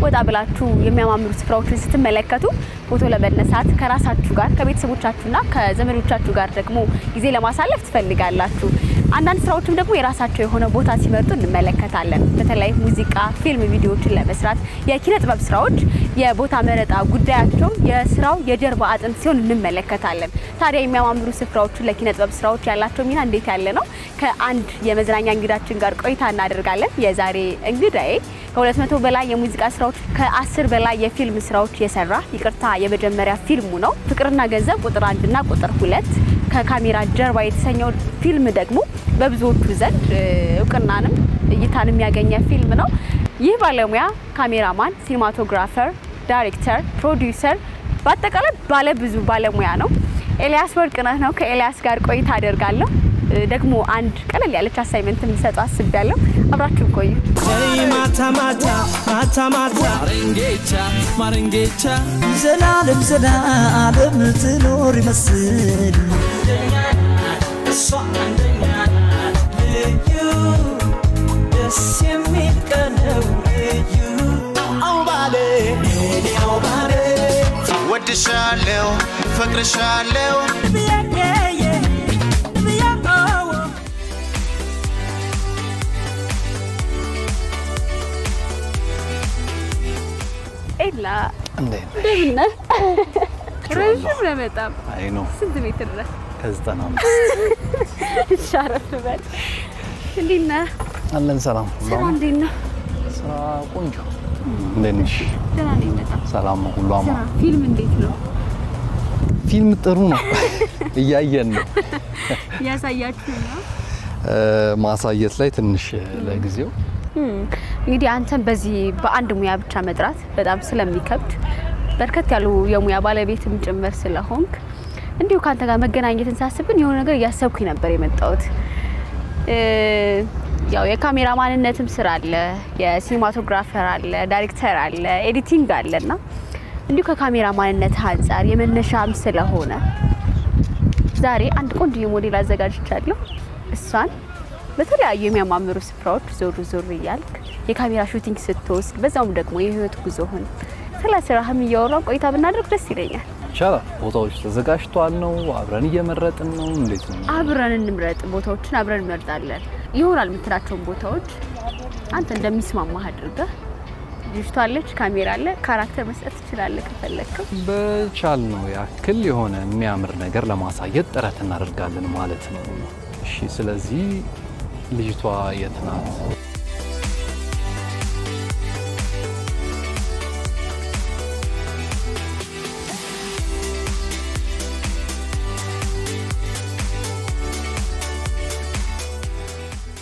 ወጣ ብላችሁ የሚያማምሩ ስፍራዎችን ስትመለከቱ ፎቶ ለመነሳት ከራሳችሁ ጋር ከቤተሰቦቻችሁና ከዘመዶቻችሁ ጋር ደግሞ ጊዜ ለማሳለፍ ትፈልጋላችሁ አንዳንድ ስራዎችም ደግሞ የራሳቸው የሆነ ቦታ ሲመርጡ እንመለከታለን በተለይ ሙዚቃ ፊልም ቪዲዮዎችን ለመስራት የኪነ ጥበብ ስራዎች የቦታ መረጣ ጉዳያቸው የስራው የጀርባ አጥንት ሲሆን እንመለከታለን ታዲያ የሚያማምሩ ስፍራዎችን ለኪነ ጥበብ ስራዎች ያላቸው ሚና እንዴት ያለ ነው ከአንድ የመዝናኛ እንግዳችን ጋር ቆይታ እናደርጋለን የዛሬ እንግዳዬ ከ200 በላይ የሙዚቃ ስራዎች ከ10 በላይ የፊልም ስራዎች የሰራ ይቅርታ የመጀመሪያ ፊልሙ ነው ፍቅርና ገንዘብ ቁጥር 1 እና ቁጥር 2 ከካሜራ ጀርባ የተሰኘው ፊልም ደግሞ በብዙዎቹ ዘንድ እውቅናንም እይታንም ያገኘ ፊልም ነው ይህ ባለሙያ ካሜራማን ሲኒማቶግራፈር ዳይሬክተር ፕሮዲዩሰር በአጠቃላይ ባለ ብዙ ባለሙያ ነው ኤልያስ ወርቅነህ ነው ከኤልያስ ጋር ቆይታ አደርጋለሁ ደግሞ አንድ ቀለል ያለች አሳይመንት እንሰጣ አስቤያለሁ አብራችሁ ቆዩ ማታ ማታ ማታ ማታ ማረንጌቻ ዘላለም ትኖር ይመስል እሷ አንደኛ ልዩ ደስ የሚል ቀን ነው ልዩ አውባሌ ወድሻለሁ ፍቅርሻለሁ ኤላ እንደምን ረጅም ነው በጣም አይ ነው ስንት ሜትር ነው ከ95 ሻረፍ በል እንዴት ነህ አለን ሰላም እንዴት ነህ ቆንጆ እንዴት ነሽ ደህና ነኝ በጣም ሰላም ነው ሁሉ አማ ፊልም እንዴት ነው ፊልም ጥሩ ነው እያየን ነው ያሳያችሁ ነው ማሳየት ላይ ትንሽ ለጊዜው እንግዲህ አንተን በዚህ በአንድ ሙያ ብቻ መጥራት በጣም ስለሚከብድ በርከት ያሉ የሙያ ባለቤትም ጭምር ስለሆንክ እንዲሁ ካንተ ጋር መገናኘትን ሳስብን የሆነ ነገር ያሰብኩኝ ነበር የመጣሁት ያው የካሜራማንነትም ስራ አለ የሲኒማቶግራፈር አለ ዳይሬክተር አለ ኤዲቲንግ አለና እንዲሁ ከካሜራማንነት አንፃር የመነሻም ስለሆነ ዛሬ አንድ ቆንጆ ሞዴል አዘጋጅቻለሁ እሷን በተለያዩ የሚያማምሩ ስፍራዎች ዞር ይያልክ የካሜራ ሹቲንግ ስትወስድ በዛውም ደግሞ የህይወት ጉዞህን ስለስራህም እያወራን ቆይታ ብናደርግ ደስ ይለኛል ይቻላል ቦታዎች ተዘጋጅቷል ነው አብረን እየመረጥን ነው እንዴት ነው አብረን እንምረጥ ቦታዎችን አብረን እንመርጣለን ይሆናል የምትላቸው ቦታዎች አንተ እንደሚስማማህ አድርገህ ልጅቷለች ካሜራ አለ ካራክተር መስጠት ትችላለህ ከፈለከው በቻል ነው ያክል የሆነ የሚያምር ነገር ለማሳየት ጥረት እናደርጋለን ማለት ነው እሺ ስለዚህ ልጅቷ የት ናት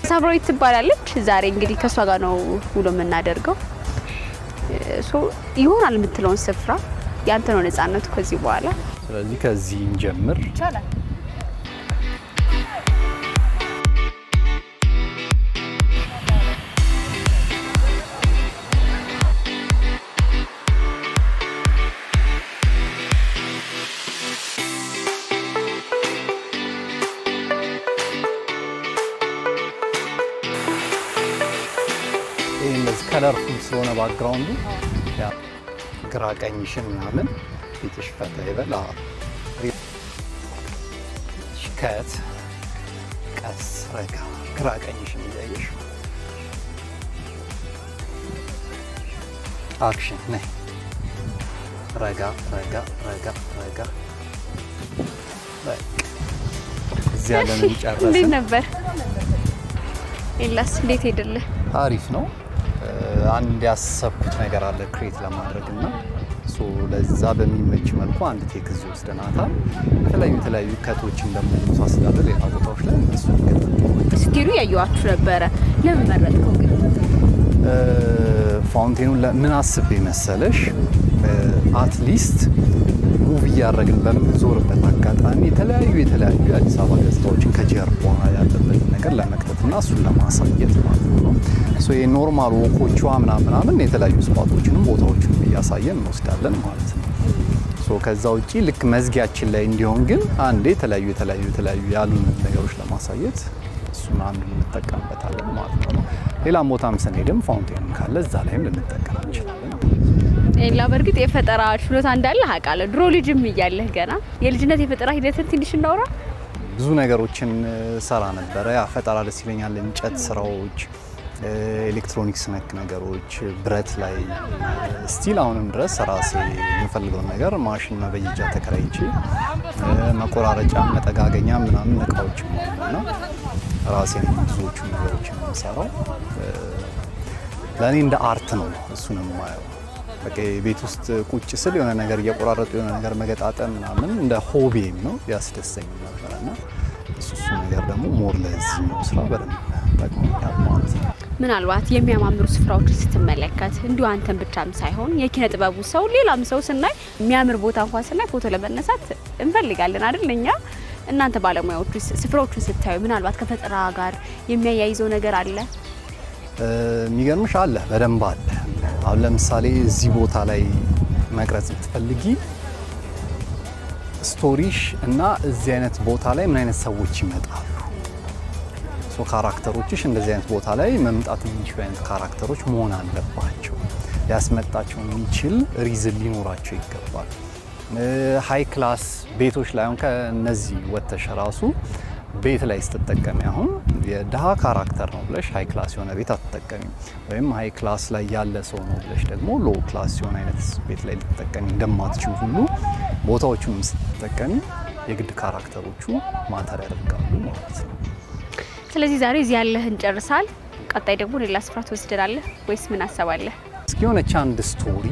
ሳብሮይት ትባላለች ዛሬ እንግዲህ ከሷ ጋር ነው ሁሉ የምናደርገው ይሆናል የምትለውን ስፍራ ያንተ ነው ነፃነቱ ከዚህ በኋላ ስለዚህ ከዚህ እንጀምር ይቻላል colorful ስለሆነ ባክግራውንዱ ያ ግራ ቀኝሽን ምናምን ፊትሽ ፈታ ይበላ ሽከት ቀስ ረጋ ግራ ቀኝሽን እያየሽ አክሽን ነይ ረጋ እዚያ ለምን ጨረሰ እንዴት ነበር ኤላስ እንዴት ሄደልህ አሪፍ ነው አንድ ያሰብኩት ነገር አለ ክሬት ለማድረግና ለዛ በሚመች መልኩ አንድ ቴክ እዚህ ወስደናታል የተለያዩ ከቶችን ደግሞ ተሳስዳለ ሌላ ቦታዎች ላይ እሱ ይገጣል ስትሩ ያዩአችሁ ነበር ለምን መረጥከው ግን ፋውንቴኑን ለምን አስቤ መሰለሽ አትሊስት ሙቪ ያረግን በመዞርበት አጋጣሚ የተለያዩ አዲስ አበባ ገጽታዎችን ከጀርባ ያለበት ነገር ለመክተትና እሱን ለማሳየት ማለት ነው የኖርማል ወኮቹ ምናምን የተለያዩ ስፖቶችንም ቦታዎችን ያሳየን እንወስዳለን ማለት ነው ከዛ ውጪ ልክ መዝጊያችን ላይ እንዲሆን ግን አንዴ የተለያዩ ያሉ ነገሮች ለማሳየት እሱን አንዱ እንጠቀምበታለን ማለት ነው ሌላም ቦታም ስንሄድም ፋውንቴን ካለ እዛ ላይም ልንጠቀም እንችላለን ኤላ በርግጥ የፈጠራ ችሎታ እንዳለ አውቃለሁ ድሮ ልጅም እያለህ ገና የልጅነት የፈጠራ ሂደትን ትንሽ እናውራ ብዙ ነገሮችን ሰራ ነበር ያ ፈጠራ ደስ ይለኛል እንጨት ስራዎች ኤሌክትሮኒክስ ነክ ነገሮች ብረት ላይ ስቲል አሁንም ድረስ ራሴ የምፈልገው ነገር ማሽን መበየጃ ተከራይቼ መቆራረጫ መጠጋገኛ ምናምን እቃዎች ነው ራሴ ብዙዎቹ ነገሮች የምሰራው ለኔ እንደ አርት ነው እሱንም ማየው በቃ ቤት ውስጥ ቁጭ ስል የሆነ ነገር እየቆራረጡ የሆነ ነገር መገጣጠም ምናምን እንደ ሆቢም ነው ያስደስተኝ ነበርና እሱ ነገር ደግሞ ሞር ለዚህ ነው ስራ በደንብ ጠቅሞኛል ማለት ነው ምናልባት የሚያማምሩ ስፍራዎችን ስትመለከት እንዲሁ አንተን ብቻም ሳይሆን የኪነ ጥበቡ ሰው ሌላም ሰው ስናይ የሚያምር ቦታ እንኳን ስናይ ፎቶ ለመነሳት እንፈልጋለን አይደልኛ እናንተ ባለሙያዎቹ ስፍራዎችን ስታዩ ምናልባት ከፈጠራ ጋር የሚያያይዘው ነገር አለ የሚገርምሽ አለ በደንብ አለ አሁን ለምሳሌ እዚህ ቦታ ላይ መቅረጽ ብትፈልጊ ስቶሪሽ እና እዚህ አይነት ቦታ ላይ ምን አይነት ሰዎች ይመጣሉ ሶ ካራክተሮችሽ እንደዚህ አይነት ቦታ ላይ መምጣት የሚችሉ አይነት ካራክተሮች መሆን አለባቸው ያስመጣቸው የሚችል ሪዝን ሊኖራቸው ይገባል ሃይ ክላስ ቤቶች ላይ አሁን ከነዚህ ወተሽ ራሱ ቤት ላይ ስትጠቀሚ አሁን የደሃ ካራክተር ነው ብለሽ ሃይ ክላስ የሆነ ቤት አትጠቀሚ ወይም ሃይ ክላስ ላይ ያለ ሰው ነው ብለሽ ደግሞ ሎ ክላስ የሆነ አይነት ቤት ላይ ልትጠቀሚ እንደማትችው ሁሉ ቦታዎቹን ስትጠቀሚ የግድ ካራክተሮቹ ማተር ያደርጋሉ ማለት ነው ስለዚህ ዛሬ እዚህ ያለህን ጨርሳል ቀጣይ ደግሞ ሌላ ስፍራ ትወስደናለህ ወይስ ምን አሰባለህ እስኪ የሆነች አንድ ስቶሪ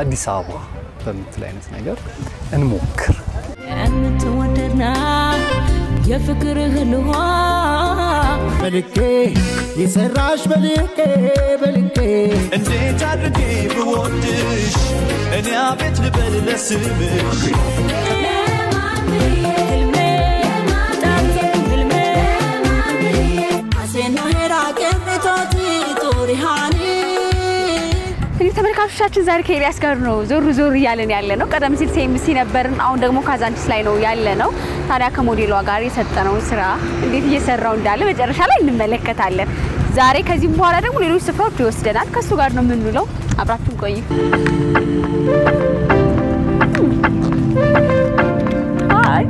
አዲስ አበባ በምትል አይነት ነገር እንሞክር أنت ودنا يا فكره الهوا بلكي يسراش بلكي انت تعرفي بودش انا عبيت لبل لسمش ተመልካቾቻችን ዛሬ ከኤልያስ ጋር ነው ዞር ያለን ያለ ነው ቀደም ሲል ሲኤምሲ ነበርን አሁን ደግሞ ካዛንቺስ ላይ ነው ያለ ነው ታዲያ ከሞዴሏ ጋር የሰጠነው ስራ እንዴት እየሰራው እንዳለ መጨረሻ ላይ እንመለከታለን ዛሬ ከዚህ በኋላ ደግሞ ሌሎች ስፍራዎች ይወስደናል ከሱ ጋር ነው የምንውለው አብራችሁን ቆዩ ሃይ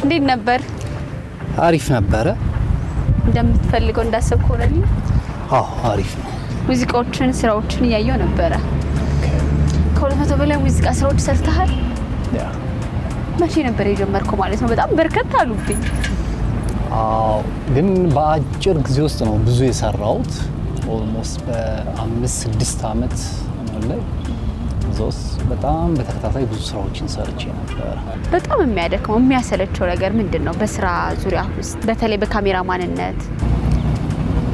እንዴት ነበር አሪፍ ነበር እንደምትፈልገው እንዳሰብከው ነው አዎ አሪፍ ነው ሙዚቃዎችን ስራዎችን ያያየው ነበር ከ200 በላይ ሙዚቃ ስራዎች ሰርተሃል ያ መቼ ነበር የጀመርከው ማለት ነው በጣም በርከት አሉብኝ አዎ ግን በአጭር ጊዜ ውስጥ ነው ብዙ የሰራሁት ኦልሞስት በ5-6 አመት ነው ላይ ዞስ በጣም በተከታታይ ብዙ ስራዎችን ሰርቼ ነበር በጣም የሚያደክመው የሚያሰለቸው ነገር ምንድነው በስራ ዙሪያ ውስጥ በተለይ በካሜራ ማንነት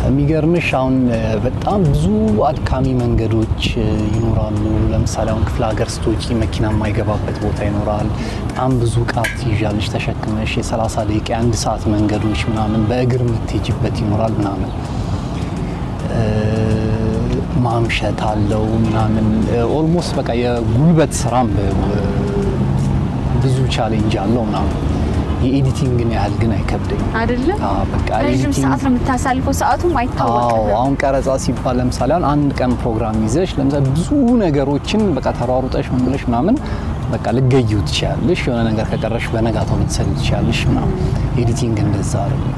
የሚገርምሽ አሁን በጣም ብዙ አድካሚ መንገዶች ይኖራሉ ለምሳሌ አሁን ክፍለ ሀገር ስቶጂ መኪና የማይገባበት ቦታ ይኖራል በጣም ብዙ ቃት ይዣልሽ ተሸክመሽ የ30 ደቂቃ 1 ሰዓት መንገዶች ምናምን በእግር የምትሄጂበት ይኖራል ምናምን ማምሸት አለው ምናምን ኦልሞስት በቃ የጉልበት ስራም ብዙ ቻሌንጅ አለው ምናምን የኤዲቲንግን ያህል ግን አይከብደኝ አይደለ በቃ ረጅም ሰዓት ነው የምታሳልፈው ሰዓቱም አይታወቅም አሁን ቀረጻ ሲባል ለምሳሌ አንድ ቀን ፕሮግራም ይዘሽ ለምሳሌ ብዙ ነገሮችን በቃ ተሯሩጠሽ ምን ብለሽ ምናምን በቃ ልገይው ትችያለሽ የሆነ ነገር ከቀረሽ በነጋታው ልትሰሪ ትችያለሽ ምናምን ኤዲቲንግ እንደዛ አይደለም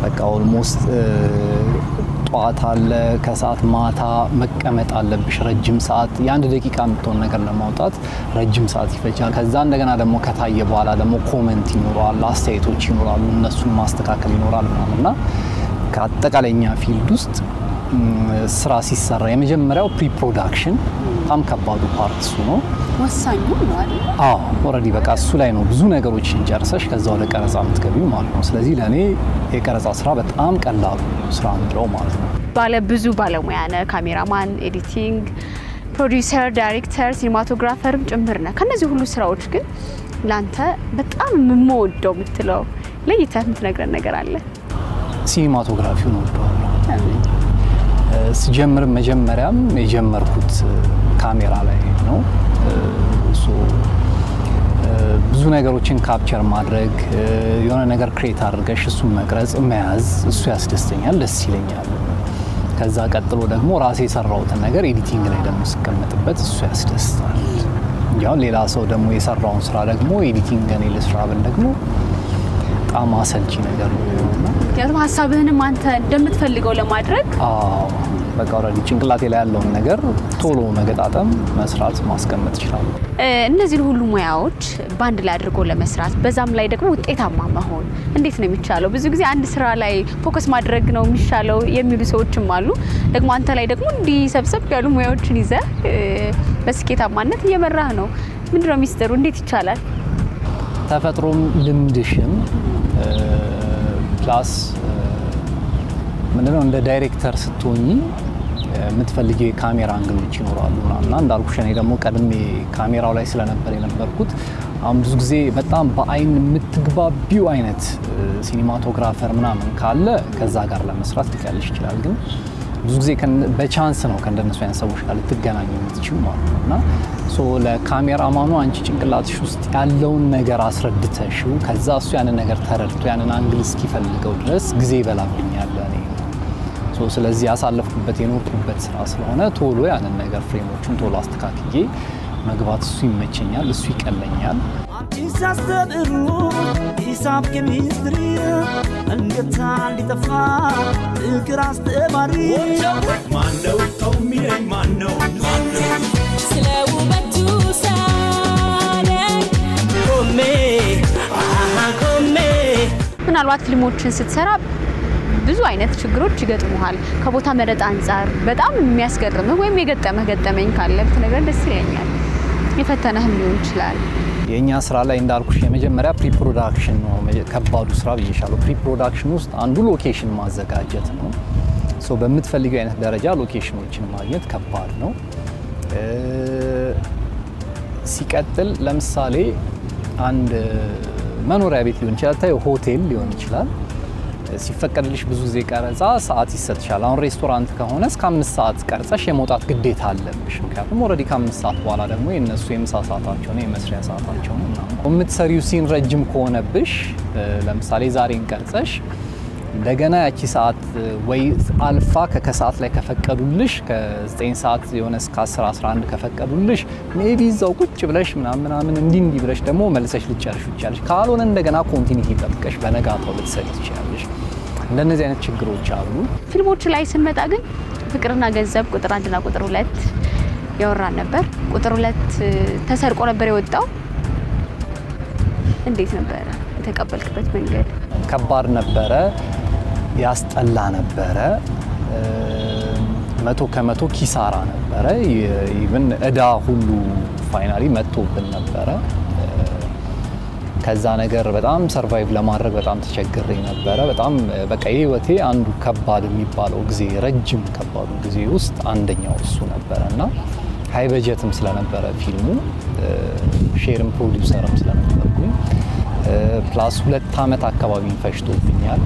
በቃ ኦልሞስት ጧት አለ ከሰዓት ማታ መቀመጥ አለብሽ ረጅም ሰዓት የ1 ደቂቃ የምትሆን ነገር ለማውጣት ረጅም ሰዓት ይፈጃል ከዛ እንደገና ደግሞ ከታየ በኋላ ደግሞ ኮሜንት ይኖራል አስተያየቶች ይኖራሉ እነሱን ማስተካከል ይኖራል ምናምንና ከአጠቃላይኛ ፊልድ ውስጥ ስራ ሲሰራ የመጀመሪያው ፕሪ ፕሮዳክሽን በጣም ከባዱ ፓርት እሱ ነው ወሳኙ ነው አይደል አዎ ኦሬዲ በቃ እሱ ላይ ነው ብዙ ነገሮችን ጨርሰሽ ከዛ ወደ ቀረጻ የምትገቢው ማለት ነው ስለዚህ ለኔ የቀረጻ ስራ በጣም ቀላሉ ስራ ነው ማለት ነው ባለ ብዙ ባለሙያ ነህ ካሜራማን ኤዲቲንግ ፕሮዲዩሰር ዳይሬክተር ሲኒማቶግራፈርም ጭምር ነህ ከነዚህ ሁሉ ስራዎች ግን ላንተ በጣም የምወደው የምትለው ለይተህ የምትነግረን ነገር አለ ሲኒማቶግራፊው ነው ሲጀምር መጀመሪያም የጀመርኩት ካሜራ ላይ ነው ብዙ ነገሮችን ካፕቸር ማድረግ የሆነ ነገር ክሬት አድርገሽ እሱን መቅረጽ መያዝ እሱ ያስደስተኛል ደስ ይለኛል ከዛ ቀጥሎ ደግሞ ራሴ የሰራሁትን ነገር ኤዲቲንግ ላይ ደግሞ ስቀመጥበት እሱ ያስደስታል ያው ሌላ ሰው ደግሞ የሰራውን ስራ ደግሞ ኤዲቲንግ እኔ ልስራ ብል ደግሞ በጣም አሰልቺ ነገር ነው ያው ሐሳብህንም አንተ እንደምትፈልገው ለማድረግ በቃ ኦሬዲ ጭንቅላቴ ላይ ያለውን ነገር ቶሎ መገጣጠም መስራት ማስቀመጥ ይችላል እነዚህ ሁሉ ሙያዎች ባንድ ላይ አድርጎ ለመስራት በዛም ላይ ደግሞ ውጤታማ መሆን እንዴት ነው የሚቻለው ብዙ ጊዜ አንድ ስራ ላይ ፎከስ ማድረግ ነው የሚሻለው የሚሉ ሰዎችም አሉ ደግሞ አንተ ላይ ደግሞ እንዲሰብሰብ ያሉ ሙያዎችን ይዘህ በስኬታማነት እየመራህ ነው ምንድነው ሚስጥሩ እንዴት ይቻላል ተፈጥሮም ልምድሽም ፕላስ ምንድነው እንደ ዳይሬክተር ስትሆኚ የምትፈልጊው የካሜራ አንግሎች ይኖራሉና እንዳልኩሽ እኔ ደግሞ ቀድሜ ካሜራው ላይ ስለነበር የነበርኩት አሁን ብዙ ጊዜ በጣም በአይን የምትግባቢው አይነት ሲኒማቶግራፈር ምናምን ካለ ከዛ ጋር ለመስራት ሊቀልሽ ይችላል ግን ብዙ ጊዜ በቻንስ ነው ከእንደነሱ አይነት ሰዎች ጋር ልትገናኙ የምትችይው ማለት ነውና ለካሜራማኑ አንቺ ጭንቅላትሽ ውስጥ ያለውን ነገር አስረድተሽው ከዛ እሱ ያንን ነገር ተረድቶ ያንን አንግል እስኪፈልገው ድረስ ጊዜ ይበላብኛል እኔ ስለዚህ ያሳለፍኩበት የኖርኩበት ስራ ስለሆነ ቶሎ ያንን ነገር ፍሬሞችን ቶሎ አስተካክዬ መግባት እሱ ይመቸኛል እሱ ይቀለኛል ኢሳስተብሩ ኢሳብ ኬሚስትሪ እንገታ ሊጠፋ እግር አስተማሪ ማነው ተውሚለኝ ማነው ስለ ውበቱ ሳለኝ ቆሜ ምናልባት ፊልሞችን ስትሰራ ብዙ አይነት ችግሮች ይገጥሙሃል ከቦታ መረጣ አንፃር በጣም የሚያስገርምህ ወይም የገጠመህ ገጠመኝ ካለ ብትነግረን ደስ ይለኛል የፈተነህም ሊሆን ይችላል የኛ ስራ ላይ እንዳልኩሽ የመጀመሪያ ፕሪ ፕሮዳክሽን ነው ከባዱ ስራ ብዬሻለሁ ፕሪ ፕሮዳክሽን ውስጥ አንዱ ሎኬሽን ማዘጋጀት ነው በምትፈልጊው አይነት ደረጃ ሎኬሽኖችን ማግኘት ከባድ ነው ሲቀጥል ለምሳሌ አንድ መኖሪያ ቤት ሊሆን ይችላል ታዩ ሆቴል ሊሆን ይችላል ሲፈቀድልሽ ብዙ ጊዜ ቀረጻ ሰዓት ይሰጥሻል አሁን ሬስቶራንት ከሆነ እስከ 5 ሰዓት ቀርጸሽ የመውጣት ግዴታ አለብሽ ምክንያቱም ኦሬዲ ከ5 ሰዓት በኋላ ደግሞ የነሱ የምሳ ሰዓታቸው ነው የመስሪያ ሰዓታቸው ነው የምትሰሪው ሲን ረጅም ከሆነብሽ ለምሳሌ ዛሬን ቀርጸሽ እንደገና ያቺ ሰዓት ወይ አልፋ ከሰዓት ላይ ከፈቀዱልሽ ከ9 ሰዓት የሆነ እስከ 10 11 ከፈቀዱልሽ ሜቢ እዛው ቁጭ ብለሽ ምናምን እንዲ ብለሽ ደግሞ መልሰሽ ልጨርሽ ይችላልሽ ካልሆነ እንደገና ኮንቲኒቲ ጠብቀሽ በነጋታው ልትሰሪ ትችያለሽ እንደነዚህ አይነት ችግሮች አሉ ፊልሞች ላይ ስንመጣ ግን ፍቅርና ገንዘብ ቁጥር 1 እና ቁጥር 2 ያወራን ነበር ቁጥር 2 ተሰርቆ ነበር የወጣው እንዴት ነበር የተቀበልክበት መንገድ ከባድ ነበረ ያስጠላ ነበረ 100% ኪሳራ ነበረ ኢቭን እዳ ሁሉ ፋይናሊ መጥቶብን ነበረ ከዛ ነገር በጣም ሰርቫይቭ ለማድረግ በጣም ተቸግሬ ነበረ በጣም በቃ የህይወቴ አንዱ ከባድ የሚባለው ጊዜ ረጅም ከባዱ ጊዜ ውስጥ አንደኛው እሱ ነበርና ሃይ በጀትም ስለነበረ ፊልሙ ሼርም ፕሮዲዩሰርም ስለነበርኩኝ ፕላስ 2 አመት አካባቢ ፈሽቶብኛል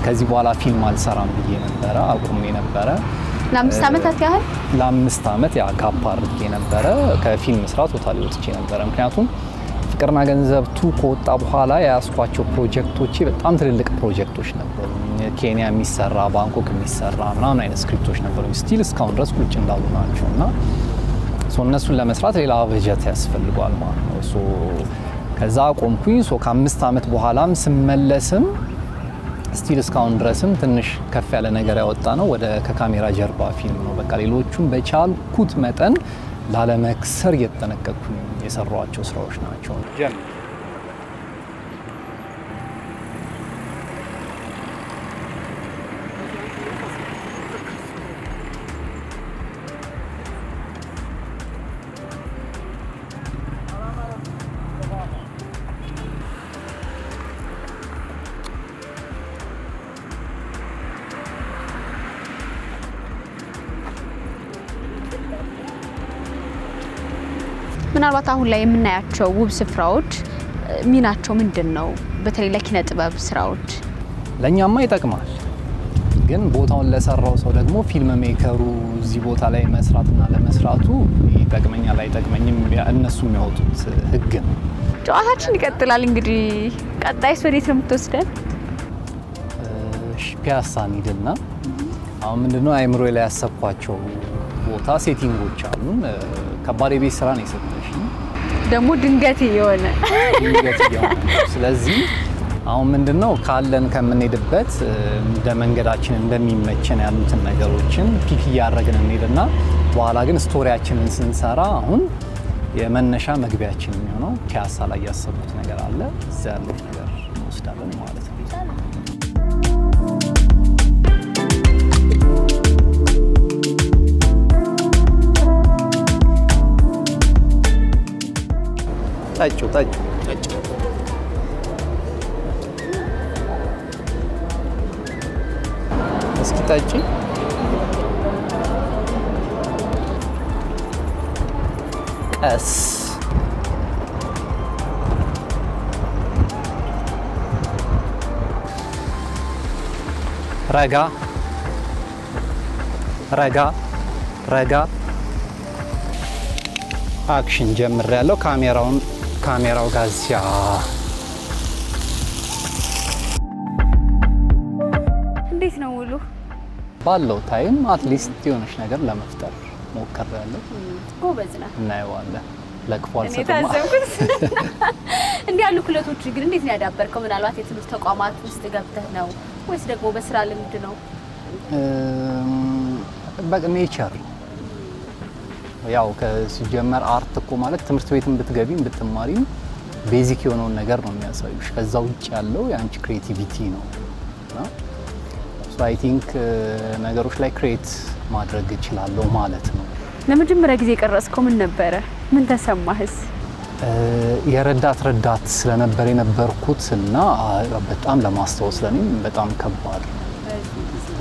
ከዚህ በኋላ ፊልም አልሰራም ብዬ ነበረ አቁሜ ነበረ ለ5 አመታት ያህል ለ5 አመት ያ ጋፕ አድርጌ ነበረ ከፊልም ስራ ቶታሊ ወጥቼ ነበረ ምክንያቱም ፍቅርና ገንዘብ 2 ከወጣ በኋላ ያስኳቸው ፕሮጀክቶች በጣም ትልልቅ ፕሮጀክቶች ነበሩ ኬንያ የሚሰራ ባንኮክ የሚሰራ ምናምን አይነት ስክሪፕቶች ነበሩ ስቲል እስካሁን ድረስ ቁጭ እንዳሉ ናቸውና እነሱን ለመስራት ሌላ በጀት ያስፈልጋል ማለት ነው ከዛ ቆምኩኝ ከ5 አመት በኋላም ስመለስም ስቲል እስካሁን ድረስም ትንሽ ከፍ ያለ ነገር ያወጣ ነው ወደ ከካሜራ ጀርባ ፊልም ነው በቃ ሌሎቹን በቻልኩት መጠን ላለመክሰር እየተጠነቀቅኩኝ የሰራኋቸው ስራዎች ናቸው ምናልባት አሁን ላይ የምናያቸው ውብ ስፍራዎች ሚናቸው ምንድነው? በተለይ ለኪነ ጥበብ ስራዎች ለኛማ ይጠቅማል። ግን ቦታውን ለሰራው ሰው ደግሞ ፊልም ሜከሩ እዚህ ቦታ ላይ መስራትና ለመስራቱ ይጠቅመኛል አይጠቅመኝም እነሱ የሚያወጡት ህግ ነው። ጨዋታችን ይቀጥላል። እንግዲህ ቀጣይስ ወዴት ነው የምትወስደን? ፒያሳ እንሂድና አሁን ምንድነው አይምሮ ላይ ያሰብኳቸው ቦታ ሴቲንጎች አሉ። ከባድ የቤት ስራ ነው የሰጠሽ ደግሞ ድንገት የሆነ ስለዚህ አሁን ምንድነው ካለን ከምንሄድበት እንደ መንገዳችን እንደሚመቸን ያሉትን ነገሮችን ፒክ ያያረግን እንሄድና በኋላ ግን ስቶሪያችንን ስንሰራ አሁን የመነሻ መግቢያችን የሚሆነው ፒያሳ ላይ ያሰብኩት ነገር አለ። እዛ ያለው ነገር እንወስዳለን ማለት ነው። ታጩ እስኪ ታጭ ቀስ ረጋ አክሽን ጀምሬያለሁ። ካሜራው ጋዚያ እንዴት ነው ውሉ? ባለው ታይም አትሊስት የሆነች ነገር ለመፍጠር ሞክሬያለሁ። ጎበዝ ነህ። እናየዋለን። ለክፏል እኔ ታዘብኩት። እንዲህ ያሉ ክለቶች ግን እንዴት ነው ያዳበርከው? ምናልባት የትምህርት ተቋማት ውስጥ ገብተህ ነው ወይስ ደግሞ በስራ ልምድ ነው? በቃ ኔቸር ያው ከሲጀመር አርት እኮ ማለት ትምህርት ቤትን ብትገቢም ብትማሪም ቤዚክ የሆነውን ነገር ነው የሚያሳዩሽ። ከዛ ውጭ ያለው የአንቺ ክሬቲቪቲ ነው። ሶ አይ ቲንክ ነገሮች ላይ ክሬት ማድረግ እችላለሁ ማለት ነው። ለመጀመሪያ ጊዜ ቀረጽከው ምን ነበረ? ምን ተሰማህስ? ረዳት ስለነበር የነበርኩት እና በጣም ለማስታወስ ለኔም በጣም ከባድ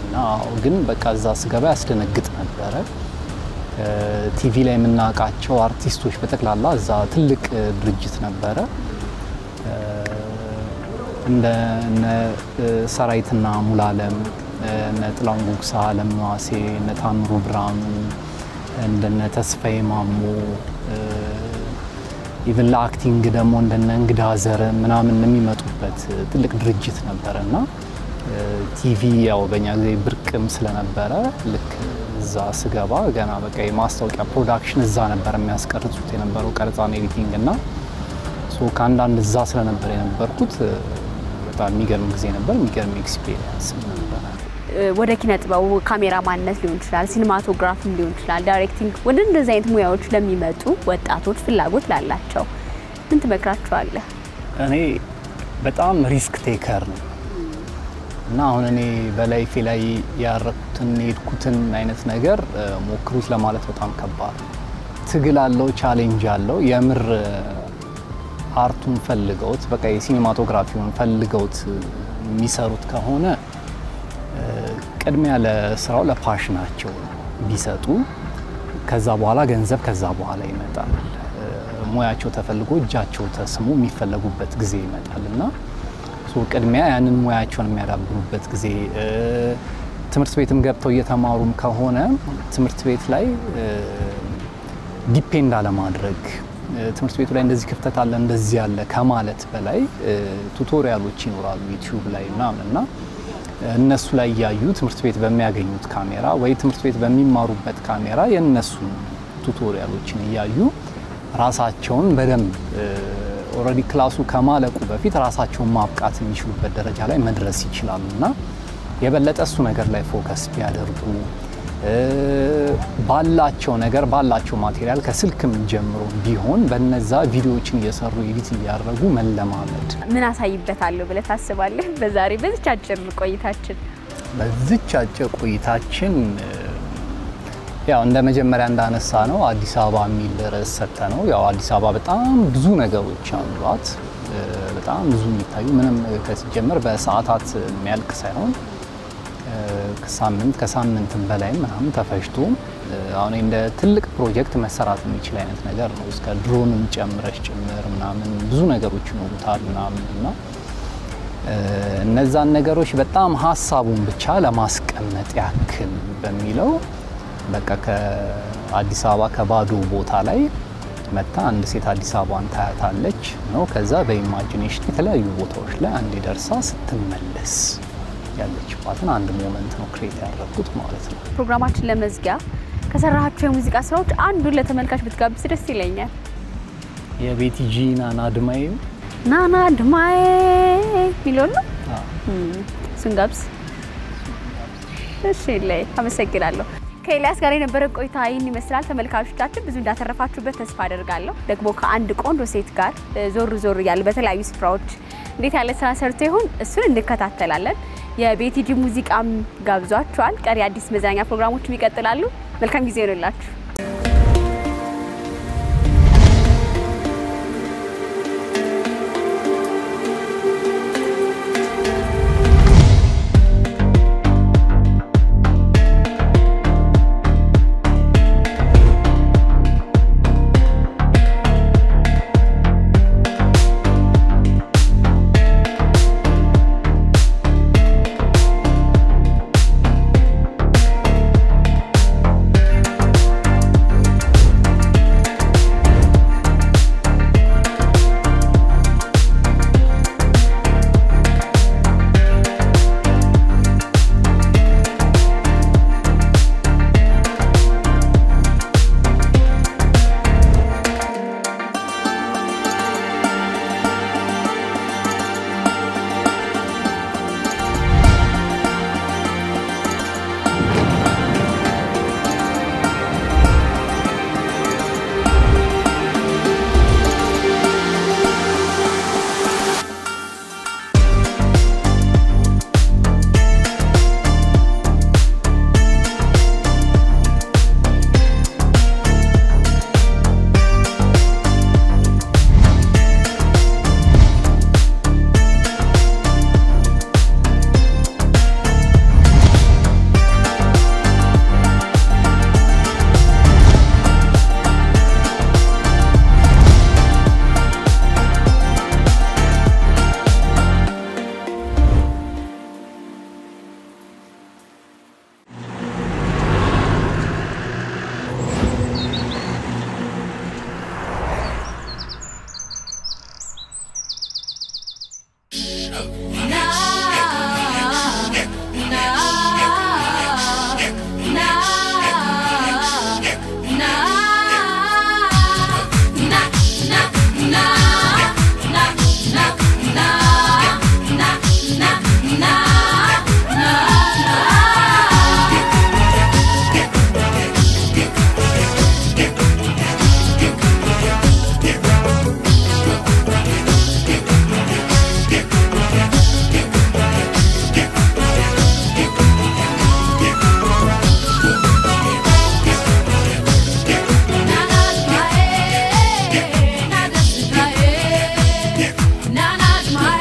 እና ግን በቃ እዛ ስገባ ያስደነግጥ ነበረ። ቲቪ ላይ የምናውቃቸው አርቲስቶች በተክላላ እዛ ትልቅ ድርጅት ነበረ እንደ ሰራይትና ሙላለም እነ ጥላሁን ጉግሳ፣ ለምዋሴ፣ እነ ታምሩ ብርሃኑ፣ እንደነ ተስፋዬ ማሞ ኢቭን ለአክቲንግ ደግሞ እንደነ እንግዳ ዘር ምናምን የሚመጡበት ትልቅ ድርጅት ነበርና ቲቪ ያው በእኛ ጊዜ ብርቅም ስለነበረ ልክ እዛ ስገባ ገና በቃ የማስታወቂያ ፕሮዳክሽን እዛ ነበር የሚያስቀርጹት የነበረው ቀረጻና ኤዲቲንግ እና ሶ ከአንዳንድ እዛ ስለነበር የነበርኩት በጣም የሚገርም ጊዜ ነበር። የሚገርም ኤክስፒሪየንስ ነበር። ወደ ኪነ ጥበቡ ካሜራማንነት ሊሆን ይችላል፣ ሲኒማቶግራፊም ሊሆን ይችላል፣ ዳይሬክቲንግ ወደ እንደዚህ አይነት ሙያዎች ለሚመጡ ወጣቶች ፍላጎት ላላቸው ምን ትመክራቸዋለህ? እኔ በጣም ሪስክ ቴከር ነው እና አሁን እኔ በላይፌ ላይ ያረኩትን ሄድኩትን አይነት ነገር ሞክሩት ለማለት በጣም ከባድ ነው። ትግል አለው፣ ቻሌንጅ አለው። የምር አርቱን ፈልገውት በቃ የሲኒማቶግራፊውን ፈልገውት የሚሰሩት ከሆነ ቅድሚያ ለስራው ለፓሽናቸው ቢሰጡ ከዛ በኋላ ገንዘብ ከዛ በኋላ ይመጣል። ሙያቸው ተፈልጎ እጃቸው ተስሞ የሚፈለጉበት ጊዜ ይመጣልና ቅድሚያ ያንን ሙያቸውን የሚያዳብሩበት ጊዜ ትምህርት ቤትም ገብተው እየተማሩም ከሆነ ትምህርት ቤት ላይ ዲፔንድ አለማድረግ ትምህርት ቤቱ ላይ እንደዚህ ክፍተት አለ እንደዚህ ያለ ከማለት በላይ ቱቶሪያሎች ይኖራሉ ዩቲዩብ ላይ ምናምንና እነሱ ላይ ያዩ ትምህርት ቤት በሚያገኙት ካሜራ ወይ ትምህርት ቤት በሚማሩበት ካሜራ የነሱ ቱቶሪያሎችን ያዩ ራሳቸውን በደንብ ኦሬዲ ክላሱ ከማለቁ በፊት ራሳቸውን ማብቃት የሚችሉበት ደረጃ ላይ መድረስ ይችላሉና የበለጠ እሱ ነገር ላይ ፎከስ ቢያደርጉ ባላቸው ነገር ባላቸው ማቴሪያል ከስልክም ጀምሮ ቢሆን በነዛ ቪዲዮዎችን እየሰሩ ኤዲት እያደረጉ መለማመድ። ምን አሳይበታለሁ ብለህ ታስባለህ? በዛሬ በዚች አጭር ቆይታችን ያው እንደ መጀመሪያ እንዳነሳ ነው አዲስ አበባ የሚል ርዕስ ሰጠ ነው። ያው አዲስ አበባ በጣም ብዙ ነገሮች አሏት። በጣም ብዙ የሚታዩ ምንም ከሲጀመር በሰዓታት የሚያልቅ ሳይሆን ከሳምንትም በላይ ምናምን ተፈጅቶ አሁን እንደ ትልቅ ፕሮጀክት መሰራት የሚችል አይነት ነገር ነው እስከ ድሮንም ጨምረሽ ጭምር ምናምን ብዙ ነገሮች ይኖሩታል ምናምንና እነዛን ነገሮች በጣም ሐሳቡን ብቻ ለማስቀመጥ ያክል በሚለው በቃ ከአዲስ አበባ ከባዶ ቦታ ላይ መጣ አንድ ሴት አዲስ አበባን ታያታለች ነው ከዛ በኢማጂኔሽን የተለያዩ ቦታዎች ላይ አንዴ ደርሳ ስትመለስ ያለችባትን አንድ ሞመንት ነው ክሬት ያደረኩት ማለት ነው። ፕሮግራማችን ለመዝጊያ ከሰራሃቸው የሙዚቃ ስራዎች አንዱን ለተመልካች ብትጋብዝ ደስ ይለኛል። የቤቲጂ ናና ድማዬ ሚሊዮን ነው ስንጋብዝ እሺ ላይ አመሰግናለሁ። ከኤልያስ ጋር የነበረ ቆይታ ይህን ይመስላል። ተመልካቾቻችን ብዙ እንዳተረፋችሁበት ተስፋ አደርጋለሁ። ደግሞ ከአንድ ቆንጆ ሴት ጋር ዞር ያለ በተለያዩ ስፍራዎች እንዴት ያለ ስራ ሰርቶ ይሁን እሱን እንከታተላለን። የቤቲጂ ሙዚቃም ጋብዟቸዋል። ቀሪ አዲስ መዝናኛ ፕሮግራሞችም ይቀጥላሉ። መልካም ጊዜ ይሁንላችሁ። Nana,